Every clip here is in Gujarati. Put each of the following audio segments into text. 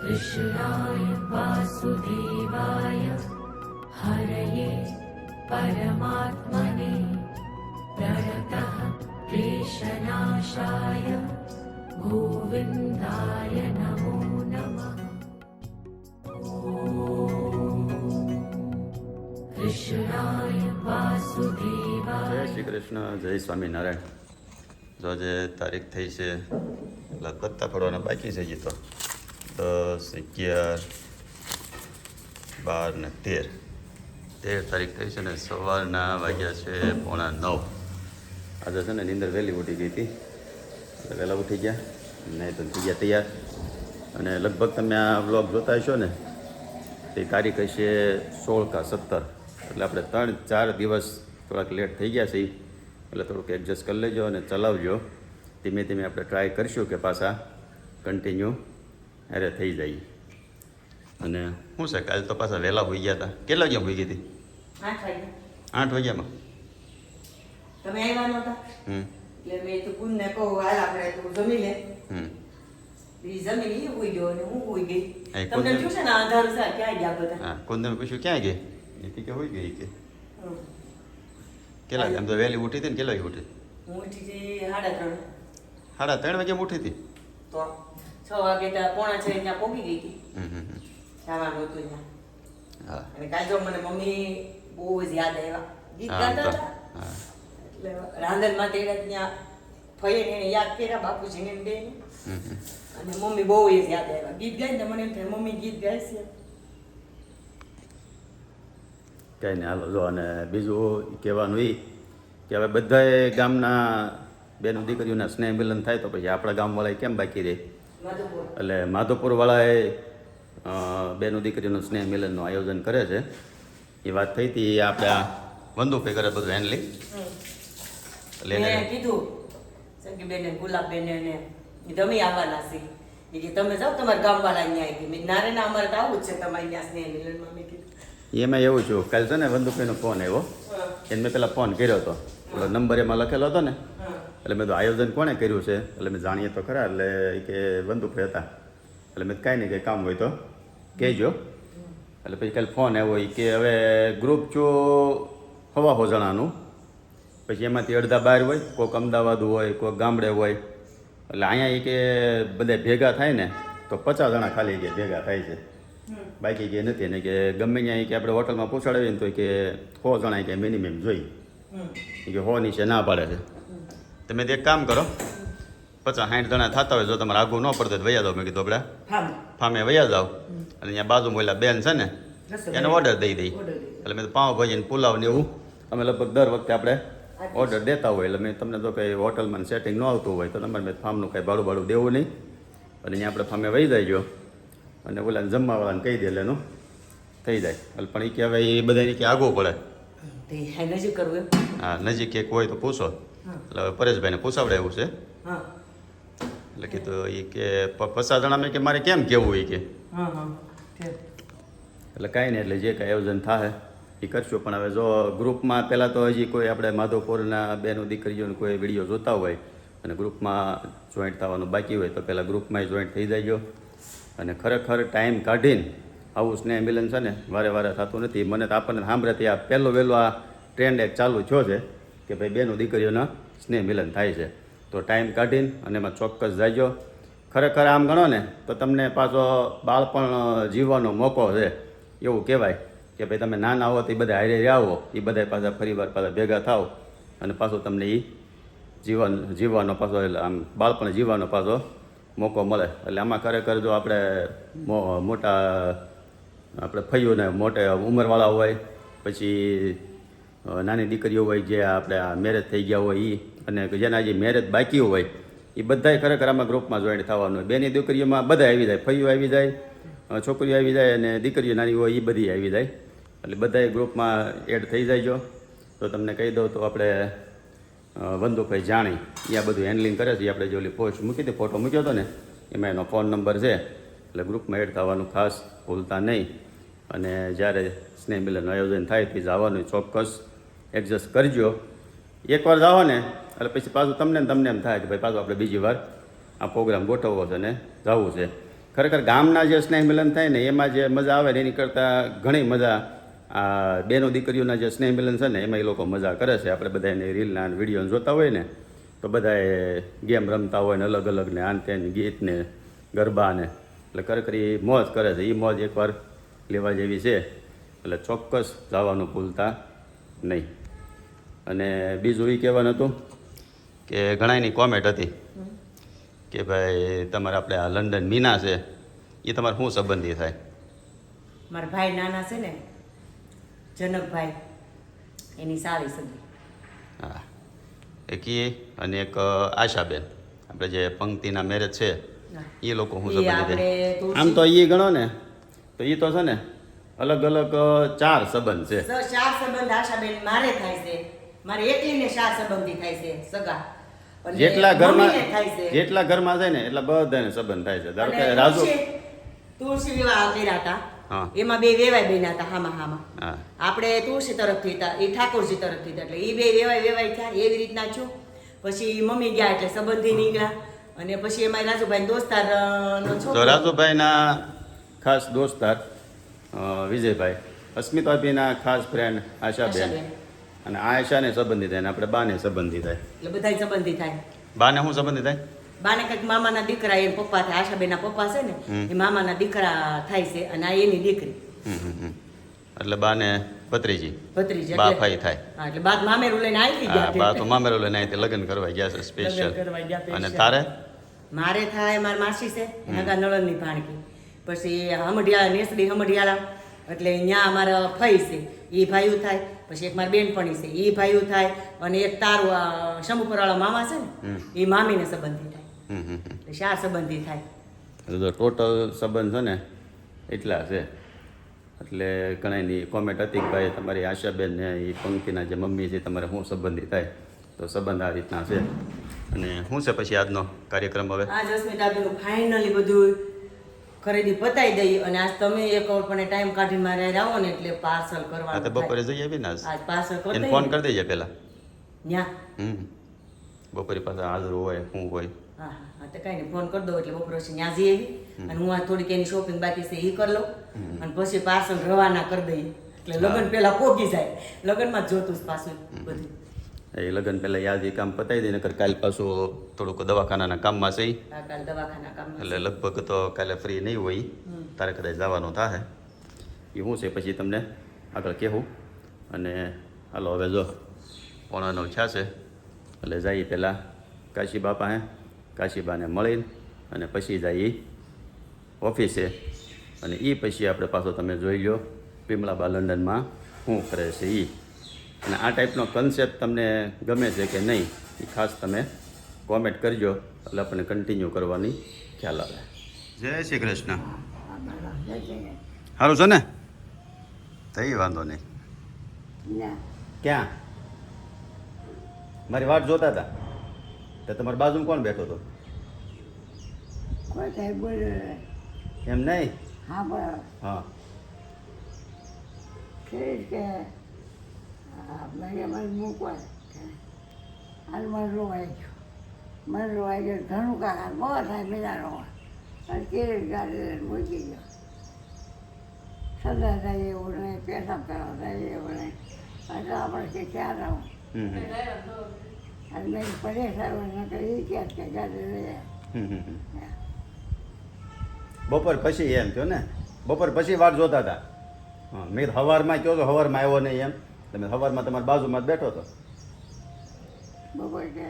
कृष्णाय वासुदेवाय हरये परमात्मने प्रणतः क्लेशनाशाय गोविन्दाय नमो नमः। कृष्णाय वासुदेवाय। જય શ્રી કૃષ્ણ, જય સ્વામિનારાયણ. જો આજે તારીખ થઈ છે એટલે પત્તા પડવાના બાકી છે. હજી તો 10, 11, 12 ને 13 તારીખ થઈ છે ને સવારના વાગ્યા છે 8:45. આજે છે ને નીંદર વહેલી ઉઠી ગઈ હતી એટલે વહેલા ઉઠી ગયા નહીં તો થઈ ગયા તૈયાર. અને લગભગ તમે આ વ્લોગ જોતા હશો ને તે તારીખ હશે 16 કે 17. એટલે આપણે 3-4 દિવસ થોડાક લેટ થઈ ગયા છે એટલે થોડુંક એડજસ્ટ કરી લેજો અને ચલાવજો. ધીમે ધીમે આપણે ટ્રાય કરીશું કે પાછા કન્ટિન્યુ અરે થઈ જાય. અને શું છે કાલે તો પાછા વહેલા હોઈ ગયા હતા. કેટલા વાગ્યા હોઈ ગઈ હતી? 8 વાગ્યામાં. તમે આવ્યા નહોતા એટલે મેં તો કુંજને કહું હાલ આપણે તું જમી લે. એ જમી લે હોઈ ગયો અને હું હોઈ ગઈ. તમને શું છે ને આધાર સા ક્યાં ગયા બધા? હા, કુંદને પૂછ્યું ક્યાં ગઈ? એ કે હોઈ ગઈ કે કેટલા એમ તો વહેલી ઉઠી હતી ને કેટલા વાગે ઉઠી? હું ઉઠી હતી 3:30. 3:30 વાગ્યા ઉઠી હતી તો 6 વાગે તો 5:45 ત્યાં પહોંચી ગઈ હતી. જવાનું હતું ત્યાં. હા. અને કાજો મને મમ્મી બહુ જ યાદ આવ્યા. ગીત ગાતા હતા. હા. એટલે રાંધણમાં તેડા ત્યાં ફઈને એને યાદ કર્યા બાપુજીને બે. અને મમ્મી બહુ જ યાદ આવ્યા. ગીત ગાય ને મને એમ થાય મમ્મી ગીત ગાય છે. કંઈ નહીં હાલો જો. અને બીજું કહેવાનું એ કે હવે બધાએ ગામના બેનો દીકરીઓના સ્નેહ મિલન થાય તો પછી આપણા ગામવાળાએ કેમ બાકી રહે? એટલે માધવપુરવાળાએ બેનો દીકરીઓનું સ્નેહ મિલનનું આયોજન કરે છે. એ વાત થઈ હતી આપણે આ વંદુભાઈ કરે બધું હેન્ડલિંગ. મેં કીધું સંગીબેન ગુલાબબેન ને તમે આવવાના છે એ કે તમે જાઓ તમારા ગામવાળા અહીંયા આવી મેં નારે ના અમારે તો આવું જ છે તમારે ત્યાં સ્નેહ મિલનમાં. મેં કીધું એમાં એવું છું કાલે છે ને વંદુભાઈનો ફોન આવ્યો એને મેં પહેલાં ફોન કર્યો હતો. પેલો નંબર એમાં લખેલો હતો ને એટલે મેં તો આયોજન કોણે કર્યું છે એટલે મેં જાણીએ તો ખરા. એટલે એ કે વંદુભાઈ હતા. એટલે મેં કાંઈ નહીં કંઈ કામ હોય તો કહેજો. એટલે પછી કાલે ફોન આવ્યો એ કે હવે ગ્રુપ જો 100 જણાનું પછી એમાંથી અડધા બહાર હોય, કોઈક અમદાવાદ હોય, કોઈક ગામડે હોય. એટલે અહીંયા એ કે બધા ભેગા થાય ને તો 50 જણા ખાલી કે ભેગા થાય છે. બાકી કે નથી. ને કે ગમે ત્યાં કે આપણે હોટલમાં પહોંચાડીએ ને તો કે 100 જણા કે મિનિમમ જોઈએ. એ કે 100 નીચે ના પાડે છે. તમે એક કામ કરો 50-60 જણા થતા હોય જો તમારે આગું ન પડતો તો વયા જાઓ. મેં કીધું આપણે ફામે વયા જાઓ અને અહીંયા બાજુમાં ઓલા બેન છે ને એને ઓર્ડર દઈ દઈ. એટલે મેં તો પાઉંભાજી ને પુલાવ ને એવું અમે લગભગ દર વખતે આપણે ઓર્ડર દેતા હોય. એટલે મેં તમને તો કંઈ હોટલમાં સેટિંગ ન આવતું હોય તો તમારે મેં ફાર્મનું કંઈ ભાડું દેવું નહીં. અને અહીંયા આપણે ફામે વહી જાય અને ઓલાને જમવાવાળાને કહી દે એટલે એનું થઈ જાય. એટલે પણ એ કે હવે એ બધાને કે આગવું પડે. નજીક કરવું એમ? હા, નજીક એક હોય તો પૂછો. એટલે હવે પરેશભાઈને પૂછાવડે એવું છે. એટલે કીધું એ કે 50 જણા મેં કે મારે કેમ કહેવું એ કે. એટલે કાંઈ નહીં એટલે જે કાંઈ આયોજન થાય એ કરશું. પણ હવે જો ગ્રુપમાં પહેલાં તો હજી કોઈ આપણે માધવપુરના બેનો દીકરીઓને કોઈ વિડીયો જોતા હોય અને ગ્રુપમાં જોઈન્ટ થવાનું બાકી હોય તો પહેલાં ગ્રુપમાં જોઈન્ટ થઈ જાય. અને ખરેખર ટાઈમ કાઢીને આવું સ્નેહ મિલન છે ને વારે થતું નથી. મને તો આપણને સાંભળે આ વહેલો આ ટ્રેન્ડ એક ચાલુ થયો છે કે ભાઈ બેનો દીકરીઓના સ્નેહ મિલન થાય છે. તો ટાઈમ કાઢીને અને એમાં ચોક્કસ જાયજો. ખરેખર આમ ગણો ને તો તમને પાછો બાળપણ જીવવાનો મોકો છે એવું કહેવાય કે ભાઈ તમે નાના હો તો એ બધા હારે આવો એ બધા પાછા ફરીવાર પાછા ભેગા થાવ અને પાછું તમને એ જીવવાનો પાછો એટલે આમ બાળપણ જીવવાનો પાછો મોકો મળે. એટલે આમાં ખરેખર જો આપણે મોટા આપણે ફઈઓને મોટા ઉંમરવાળા હોય પછી નાની દીકરીઓ હોય જે આપણે આ મેરેજ થઈ ગયા હોય એ અને જેના જે મેરેજ બાકી હોય એ બધાય ખરેખર આમાં ગ્રુપમાં જોઈન્ટ થવાનું હોય. બેની દીકરીઓમાં બધા આવી જાય, ફઈઓ આવી જાય, છોકરીઓ આવી જાય અને દીકરીઓ નાની હોય એ બધી આવી જાય. એટલે બધાય ગ્રુપમાં એડ થઈ જાય. તો તમને કહી દઉં તો આપણે વંદુભાઈ જાણી એ આ બધું હેન્ડલિંગ કરે છે. આપણે જે ઓલી પોસ્ટ મૂકી હતી ફોટો મૂક્યો હતો ને એમાં એનો ફોન નંબર છે. એટલે ગ્રુપમાં એડ થવાનું ખાસ ભૂલતા નહીં. અને જ્યારે સ્નેહ મિલનનું આયોજન થાય તે જવાનું ચોક્કસ એડજસ્ટ કરજો. એકવાર જાઓ ને એટલે પછી પાછું તમને એમ થાય કે ભાઈ પાછું આપણે બીજી વાર આ પ્રોગ્રામ ગોઠવવો છે ને જવું છે. ખરેખર ગામના જે સ્નેહ મિલન થાય ને એમાં જે મજા આવે ને એની કરતાં ઘણી મજા આ બેનો દીકરીઓના જે સ્નેહ મિલન છે ને એમાં એ લોકો મજા કરે છે. આપણે બધા એને રીલના વિડીયો જોતા હોય ને તો બધાએ ગેમ રમતા હોય ને અલગ અલગ ને આન તેન ગીત ને ગરબા ને એટલે ખરેખર એ મોજ કરે છે. એ મોજ એકવાર લેવા જેવી છે એટલે ચોક્કસ જવાનું ભૂલતા નહીં. અને બીજું એ કહેવાનું હતું કે ઘણાની કોમેન્ટ હતી કે ભાઈ તમારે આપણે આ લંડન મીના છે એ તમારે શું સંબંધી થાય? મારા ભાઈ નાના છે ને જનકભાઈ એની સાળી સગી. હા, એક એ અને એક આશાબેન આપણે જે પંક્તિના મેરેજ છે એ લોકો શું સંબંધી થાય? આમ તો એ ગણો ને તો એ તો છે ને અલગ અલગ 4 સંબંધ છે. 4 સંબંધ આશાબેન મારે થાય છે, મારે એકલીને 4 સંબંધી થાય છે સગા. અને જેટલા ઘરમાં મમ્મીને થાય છે. જેટલા ઘરમાં છે ને એટલા બધાને સંબંધ થાય છે. ધારો કે રાજુ તુલસી વિવાહ કર્યા હતા હા. એમાં 2 વેવાય બન્યા હતા હામાં. હા આપણે તુલસી તરફથી હતા, એ ઠાકોરજી તરફથી હતા, એટલે એ 2 વેવાય થયા. એવી રીતના છું. પછી મમ્મી ગયા એટલે સંબંધી નીકળ્યા અને પછી એમાં રાજુભાઈ દોસ્તાર નો તો છોકરો રાજુભાઈના ખાસ દોસ્તાર વિજયભાઈ, અસ્મિતાભાઈના ખાસ ફ્રેન્ડ આશાબેન અને આયશાને સંબંધી થાય ને આપણે બાને સંબંધી થાય. એટલે બધાય સંબંધી થાય. બાને શું સંબંધી થાય? બાને કંઈક મામાના દીકરા એ પપ્પા થાય. આશાબેનના પપ્પા છે ને એ મામાના દીકરા થાય છે અને આ એની દીકરી. એટલે બાને ભત્રીજી ભત્રીજી બા એટલે- ફાઈ થાય. હા, એટલે બાદ મામેરું લઈને આવી હા, ગયા. બા તો મામેરો લઈને અહીંથી લગ્ન કરવા ગયા છે સ્પેશિયલ. લગ્ન કરવા ગયા અને special. તારે મારે થાય મારી માસી છે નગા નળનની ભાણકી. પછી હમઢિયાળા નેસડી હમઢિયાળા એટલે ત્યાં અમારા ફઈ છે એ ભાઈઓ થાય. પછી એક મારી બેનપણી છે એ ભાઈઓ થાય અને એક તારું શંભુપરવાળા મામા છે ને એ મામીને સંબંધી થાય. એટલે 4 સંબંધી થાય. તો ટોટલ સંબંધ છે ને એટલા છે. એટલે ઘણાની કોમેન્ટ હતી કે ભાઈ તમારી આશાબેન ને એ પંક્તિના જે મમ્મી છે તમારે શું સંબંધી થાય? તો સંબંધ આ રીતના છે. અને શું છે પછી આજનો કાર્યક્રમ હવે? આજ અસ્મિતાબેનનું ફાઇનલી બધું ખરીદી પતાવી દઈ અને આજ તમે એક ઓર પણ ટાઈમ કાઢીને મારે આવો ને એટલે પાર્સલ હા, તો કરવાનું બપોરે જઈ આવી ને આજ આજ પાર્સલ કરી એને ફોન કરી દેજે પહેલા. ન્યા બપોરે પાછા હાજર હોય શું હોય. હા હા તો કઈ નહીં ફોન કરી દો એટલે બપોરે પછી ત્યાં જઈ આવી અને હું આ થોડીક એની શોપિંગ બાકી છે એ કરી લઉં અને પછી પાર્સલ રવાના કરી દઈએ એટલે લગ્ન પહેલા પોગી જાય. લગ્નમાં જ જોતું જ પાછું બધું. એ લગ્ન પહેલાં યાદ એ કામ પતાવી દે નકર કાલ પાછું થોડુંક દવાખાનાના કામમાં છે આ કાલ દવાખાના કામ એટલે લગભગ તો કાલે ફ્રી નહીં હોય. તારે કદાચ જવાનું થાય એ શું છે પછી તમને આગળ કહેવું. અને હાલો હવે જો 8:45 છે એટલે જઈએ પહેલાં કાશી બાપા હે કાશીબાને મળીને અને પછી જઈએ ઓફિસે અને એ પછી આપણે પાછો તમે જોઈ લો વિમલાબા લંડનમાં શું કરે છે એ. અને આ ટાઈપનો કન્સેપ્ટ તમને ગમે છે કે નહીં એ ખાસ તમે કોમેન્ટ કરજો એટલે આપણને કન્ટિન્યુ કરવાની ખ્યાલ આવે. જય શ્રી કૃષ્ણ. સારું છે ને? થઈ વાંધો નહીં. ક્યાં મારી વાટ જોતા હતા તો તમારી બાજુમાં કોણ બેઠો હતો? એમ નહીં. હા મને રોવાઈ ગયો ઘણું કાકા બહુ થાય બીજા રોવા અને કેરી ગાડી મૂકી ગયો. સદા થાય એવું નહીં, પેશાબ કરવા થાય એવું નહીં. એટલે આપણે કે ક્યાં રહું અને મેં પરેશાન કરી ક્યાં કે ગાડી લઈ બપોર પછી એમ થયો ને? બપોર પછી વાટ જોતા હતા? હા, મેં સવારમાં કહો તો સવારમાં આવ્યો નહીં એમ? તમે સવારમાં તમારી બાજુમાં જ બેઠો હતો. બપોર કે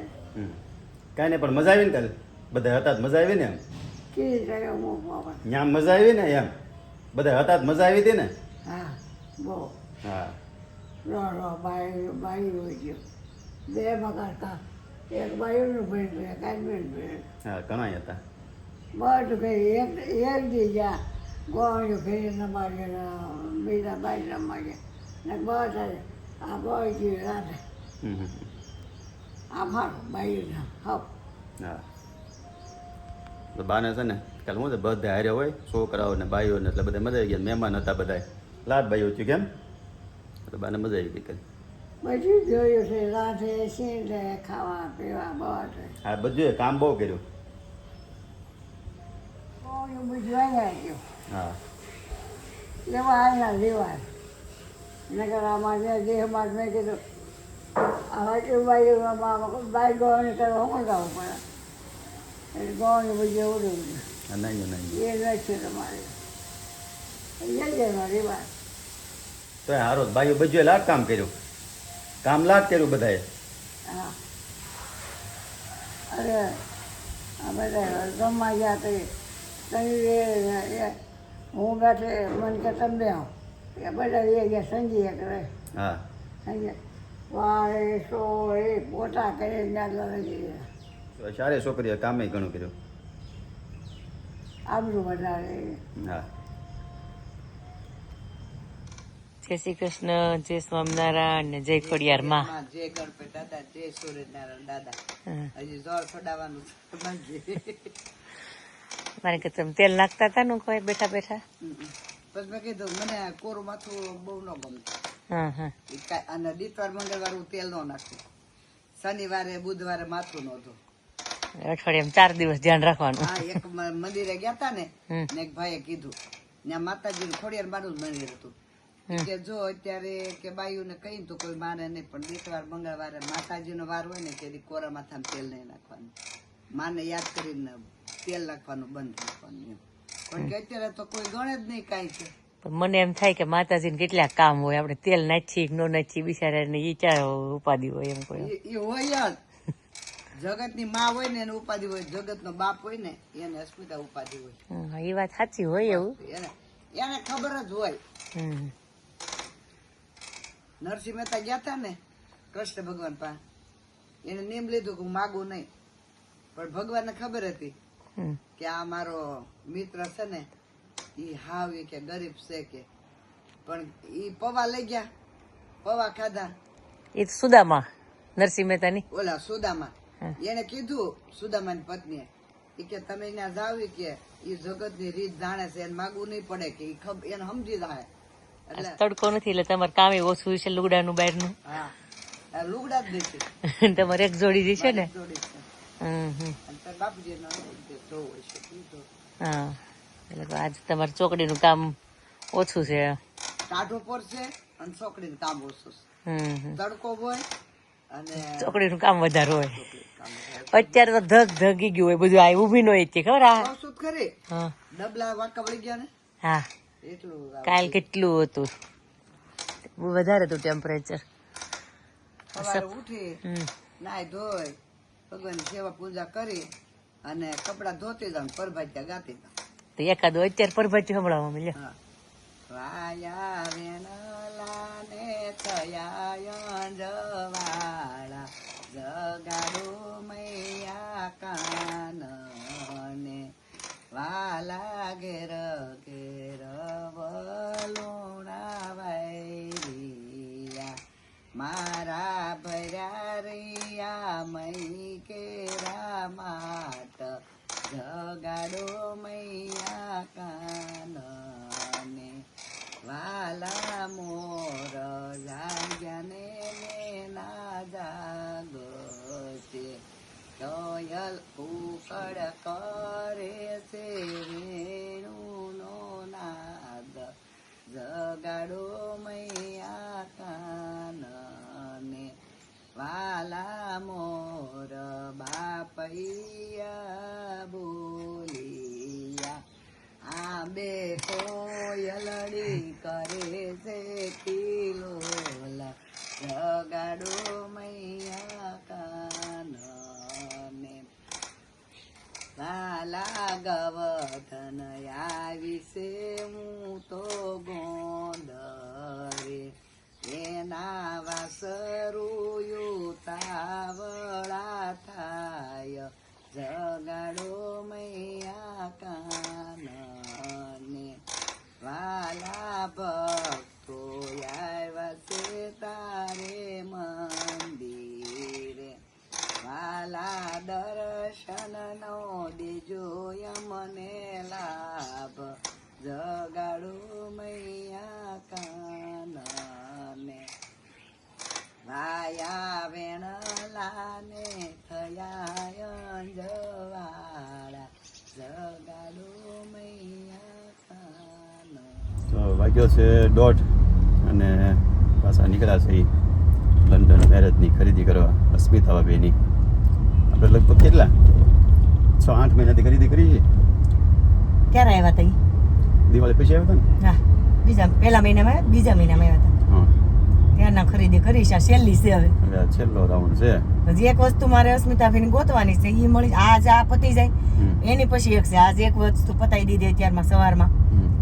કાંઈ નહીં પણ મજા આવી ને કાલે બધા હતા જ મજા આવી ને એમ? કેરી કર્યો મૂકવા પણ ત્યાં મજા આવી ને એમ? બધા હતા જ મજા આવી હતી ને? હા બહુ હા રો બાઈ હોય ગયો. 2 મકાન કા એક બાયુનું ભણી એક આદમીનું ભણી હા ઘણા હતા. બધું ફેરી એક દી ગયા ગોળ્યું ફેરી નમાડ્યો બીજા બાઈ નમાડ્યા ને બધા આ બોય ગયું રાતે આ મારું બાયુના હપ હા તો બાને છે ને કાલે શું છે બધા હારે હોય છોકરાઓ ને બાઈઓ ને એટલે બધા મજા આવી ગયા. મહેમાન હતા બધા લાડ બાઈઓ થયું કેમ તો બાને મજા આવી ગઈ કાલે. બધું જોયું છે રાતે સીંડે ખાવા પીવા બધું હા બધું કામ બહુ કર્યું. બહુ ગોળ્યું બધું અહીંયા ગયું હા એવા અહીંયા લેવાય નગર આમાં જે દેહમાં મેં કીધું આવા કે બાઈ ગોળણી કરવા મંગાવવું પડે એટલે ગોળણી બધું ઉડ્યું નહીં નહીં એ નથી તમારે જઈ જાય રેવાય તો હારો ભાઈઓ બધું લાટ કામ કર્યું કામ લાટ કર્યું બધાએ હા અરે આ બધા જમવા ગયા તો હું બેઠે મને કે તમે બે આવો એ બધા એ ગયા સંજીએ કરે હા સંજય વાળે સો એ પોતા કરી નાટલા લઈ ગયા તો સારી છોકરીએ કામે ઘણું કર્યું આબરું વધારે હા જય શ્રી કૃષ્ણ, જય સ્વામિનારાયણ ને જય ખોડિયાર માં. જય ગણપતિ દાદા, જય સૂર્યનારાયણ દાદા. હજી જોર ખોડાવવાનું મારે કે તમે તેલ નાખતા હતા ને કોઈ બેઠા બેઠા. પછી મેં કીધું મને કોરું માથું બહુ ન ગમતું. હા હા અને દીતવાર મંગળવાર હું તેલ ન નાખું. શનિવારે બુધવારે માથું નહોતું. અઠવાડિયામાં 4 દિવસ ધ્યાન રાખવાનું. હા એક મંદિરે ગયા તા ને એક ભાઈએ કીધું ત્યાં માતાજી નું ખોડિયાર માનું જ મંદિર હતું કે જો અત્યારે કે બાયું ને કઈ તો કોઈ માને નહીં પણ દીતવાર મંગળવારે માતાજી નો વાર હોય ને કે કોરા માથામાં તેલ નહીં નાખવાનું, માને યાદ કરીને તેલ નાખવાનું બંધ રાખવાનું એમ. પણ કે અત્યારે તો કોઈ ગણે જ નહીં કાંઈ છે. પણ મને એમ થાય કે માતાજીને કેટલા કામ હોય, આપણે તેલ નાખીએ કે ન નાખીએ બિચારાને ઈ ચાર ઉપાધિ હોય એમ કોઈ. એ હોય જ, જગત ની માં હોય ને એને ઉપાધિ હોય, જગત નો બાપ હોય ને એને અસ્મિતા ઉપાધિ હોય. એ વાત સાચી હોય એવું. એને ખબર જ હોય. હમ નરસિંહ મહેતા ગયા હતા ને કૃષ્ણ ભગવાન પાસે, એને નિયમ લીધું કે હું માગું નહીં, પણ ભગવાનને ખબર હતી કે આ મારો મિત્ર છે ને ઈ હાવ કે ગરીબ છે કે, પણ ઈ પૌવા લઈ ગયા, પૌવા ખાધા. એ તો સુદામા નરસિંહ મહેતાની ઓલા સુદામા એને કીધું સુદામાની પત્નીએ કે તમે ત્યાં જાવ કે ઈ જગત ની રીત જાણે છે, એને માગવું નહીં પડે કે એને સમજી જાય. એટલે તડકો નથી એટલે તમારે કામે ઓછું છે લુગડાનું બહારનું. હા લુગડા જ નથી, તમારે એક જોડી છે ને. જોડી છે. હમ અને બાપુજી નો જોવું છે હા એટલે આજ તમારે ચોકડીનું કામ ઓછું છે. ટાઢો પડશે અને ચોકડીનું કામ ઓછું છે. તડકો હોય અને ચોકડીનું કામ વધારે હોય. કામ અત્યારે તો ધગ ધગી ગયું હોય બધું. આ ઉભી નો ખબર. આ ઓછું જ ખરી. હા ડબલા વાંકા વળી ગયા ને હા એટલું કાલ કેટલું હતું, બહુ વધારે હતું ટેમ્પરેચર. સવારે ઉઠી નાઈ ધોઈ ભગવાનની સેવા પૂજા કરી અને કપડા ધોતી જાઉં પરભાત્યા ગાતી જાઉં. તો એકાદો અત્યારે પરભાટી સંભળાવવા મળ્યો. હા વાયા વેણલા ને થયા અંજવાળા જગાડો મૈયા કાન ને વાલા ઘેર ઘેર વલોણા વાયરિયા મારા ભર્યા રૈયા મઈ કેરા માટ જગાડો મૈયા કાન ને વાલા મોર જાગ્યા ને ના જાગો છે કોયલ કુકડ કરે છે વેણુનો નાદ જગાડો મૈયા કાન ને વાલા મોર બાપૈયા બોલિયા આંબે કોયલડી કરે છે કિલોલા જગાડો મૈયા કાન ને વાલા ગવધન આવી છે હું તો ગોંધરે એના વાસરું તાવળા થાય જગાડો મૈયા કાન ને વાલા ભક્તો આવ્યા છે તારે મંદિરે વાલા દર્શન નો દેજો યમને લાભ જગાડો મૈયા કાન ને વાયા વેણલા ને થયા અંજવાળા જગાડો મૈયા વાગ્યો છે 1:30 અને પાછા નીકળ્યા છે લંડન મેરેજની ખરીદી કરવા અસ્મિતા ભાભીની. આપણે લગભગ કેટલા 6-8 મહિનાથી ખરીદી કરી છે. ક્યારે આવ્યા હતા ઈ? દિવાળી પછી આવ્યા હતા ને? હા, પહેલા મહિનામાં બીજા મહિનામાં આવ્યા હતા. હા, ત્યારના ખરીદી કરી છે. આ છેલ્લી છે હવે. હવે આ છેલ્લો રાઉન્ડ છે. હજી એક વસ્તુ મારે અસ્મિતાભાઈને ગોતવાની છે. ઈ મળી આજ આ પતી જાય એની પછી એક છે. આજ એક વસ્તુ પતાવી દીધી અત્યારમાં સવારમાં,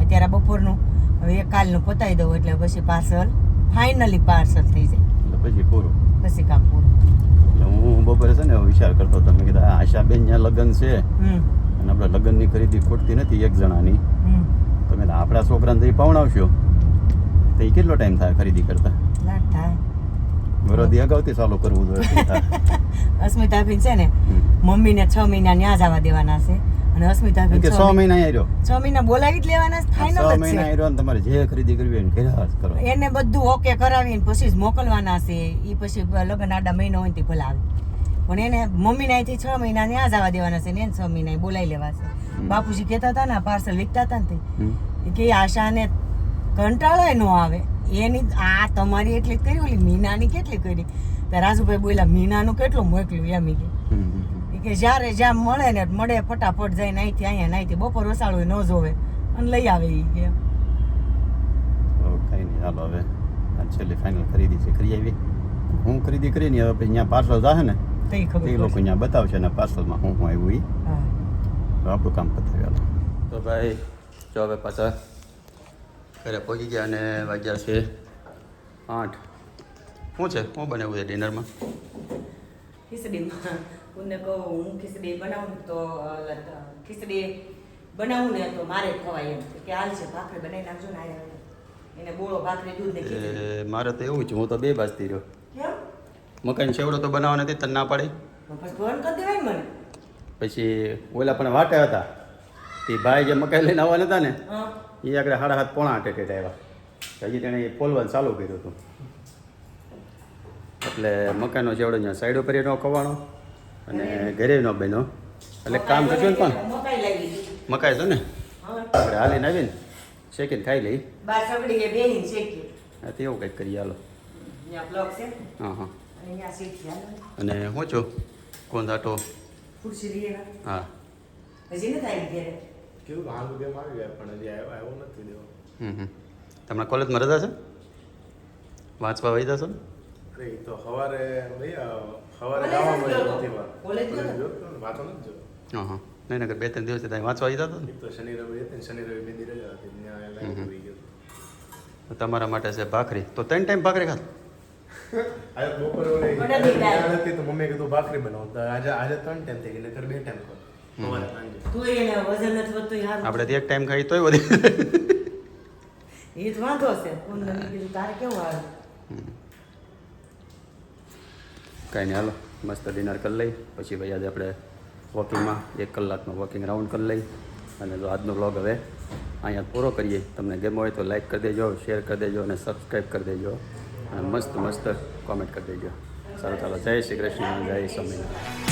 અત્યારે બપોરનું. હવે એક કાલનું પતાવી દઉં એટલે પછી પાર્સલ ફાઇનલી પાર્સલ થઈ જાય એટલે પછી પૂરું, પછી કામ પૂરું. એટલે હું બપોરે છે ને વિચાર કરતો હતો, મેં કીધું આશાબેન જ્યાં લગ્ન છે અને આપણે લગ્નની ખરીદી ખોટતી નથી એક જણાની, તો મેં આપણા છોકરાને જઈ પાવણાવશો તો એ કેટલો ટાઈમ થાય ખરીદી કરતા? લાટ થાય. વરોદી અગાઉથી ચાલુ કરવું જોઈએ. અસ્મિતાભાઈ છે ને મમ્મીને 6 મહિના ન્યા જવા દેવાના છે અને અસ્મિતાભાઈ 6 મહિના આવ્યો, 6 મહિના બોલાવી જ લેવાના છે. 6 ફાઇનલ જ મહિના છે. આવ્યો ને તમારે જે ખરીદી કરવી હોય એને કર્યા જ કરો. એને બધું ઓકે કરાવીને પછી જ મોકલવાના છે. એ પછી લગ્ન આડા મહિનો હોય તે ભલે આવે, પણ એને મમ્મીને અહીંથી 6 મહિના ન્યા જવા દેવાના છે ને એને 6 મહિના બોલાવી લેવા છે. બાપુજી કહેતા હતા ને પાર્સલ વિકતા હતા ને કે આશાને કંટાળો ન આવે એની આ તમારી એટલી જ કરી, ઓલી મીનાની કેટલી કરી. તો રાજુભાઈ બોલ્યા મીનાનું કેટલું મોકલ્યું એમ કે જ્યારે જ્યાં મળે ને મળે ફટાફટ જઈને અહીંથી અહીંયા અહીંથી બપોર વસાળું ન જોવે અને લઈ આવે એ કે. કઈ નહીં, હાલો હવે આ છેલ્લી ફાઇનલ ખરીદી છે કરી આવી. હું ખરીદી કરીને હવે પછી ત્યાં પાર્સલ જાહે ને તઈ ખબર એ લોકો ત્યાં બતાવશે ને પાર્સલમાં હું આવ્યું એ હા. તો આપણું કામ પતાવ્યું. તો ભાઈ જો હવે પાછા ઘરે પહોંચી ગયા અને વાગ્યા છે 8. શું છે, શું બનાવ્યું છે ડિનરમાં? ખીચડીમાં કોને કહું હું ખીચડી બનાવું તો ખીચડી બનાવું ને તો મારે ખવાય એમ કે હાલ છે ભાખરી બનાવી નાખજો ને આયા એને બોળો ભાખરી દૂધ ને ખીચડી. મારે તો એવું છે, હું તો 2 બાજતી રહ્યો. કેમ? મકાઈનો છેવડો તો બનાવવા નથી, તને ના પાડી. પછી ફોન કરી દેવાય ને મને. પછી ઓલા પણ વાટે હતા તે ભાઈ જે મકાઈ લઈને આવવાના હતા ને હા એ આગળ 7:30 8 આવ્યા. હજી તેણે ફોલવાનું ચાલુ કર્યું હતું એટલે મકાઈનો છેવડો ત્યાં સાઈડ ઉપર એનો કવાણો અને ઘરે ન બન્યો એટલે કામ કરજો ને. પણ મકાઈ લાવી મકાઈ છે ને હા આપણે હાલીને આવીને શેકીને ખાઈ લઈ. બાર સગડી એ બેહીને શેકી હા તે એવું કંઈક કરીએ હાલો. ત્યાં બ્લોક છે હા હા. અને ત્યાં શેકી હાલો અને હું છું કોંધાટો. ખુરશી લઈ હા હજી નથી આવી ઘેરે. કેવું હાલ ઉદ્યમ આવી ગયા પણ હજી આવ્યો નથી દેવો. તમને કોલેજમાં રજા છે? વાંચવા વહી જશો ને? અરે એ તો સવારે સવારે ગાવામાં નથી વાર કોલેજ કોલેજ ગયો? જોતો ને વાંચો નથી જોતો. હા હા. નહીં નગર 2-3 દિવસ ત્યાં વાંચવા આવી જતો ને. એક તો શનિ રવિ હતી ને શનિ રવિ 2 દી રજા હતી ત્યાં લાઈન આવી ગયો. તો તમારા માટે છે ભાખરી. તો 3 ટાઈમ ભાખરી ખાતો? આજે બપોરે ઓલી મને બી ત્યાં હતી તો મમ્મીએ કીધું ભાખરી બનાવો તો આજે 3 ટાઈમ થઈ ગઈ નકર 2 ટાઈમ કરો સવારે સાંજે. તું એને વજન નથી વધતું યાર. આપણે તો 1 ટાઈમ ખાઈ તોય વધી. એ જ વાંધો છે. કોણ નવી કીધું તારે કેવું આવે? કાંઈ નહીં હાલો મસ્ત ડિનર કરી લઈ પછી ભાઈ આજે આપણે વોકિંગમાં 1 કલાકનો વોકિંગ રાઉન્ડ કરી લઈ. અને જો આજનો વ્લોગ હવે અહીંયા પૂરો કરીએ. તમને ગમ્યો હોય તો લાઈક કરી દેજો, શેર કરી દેજો અને સબસ્ક્રાઈબ કરી દેજો અને મસ્ત મસ્ત કોમેન્ટ કરી દેજો. સારું ચાલો, જય શ્રી કૃષ્ણ, જય સ્વામિનારાયણ.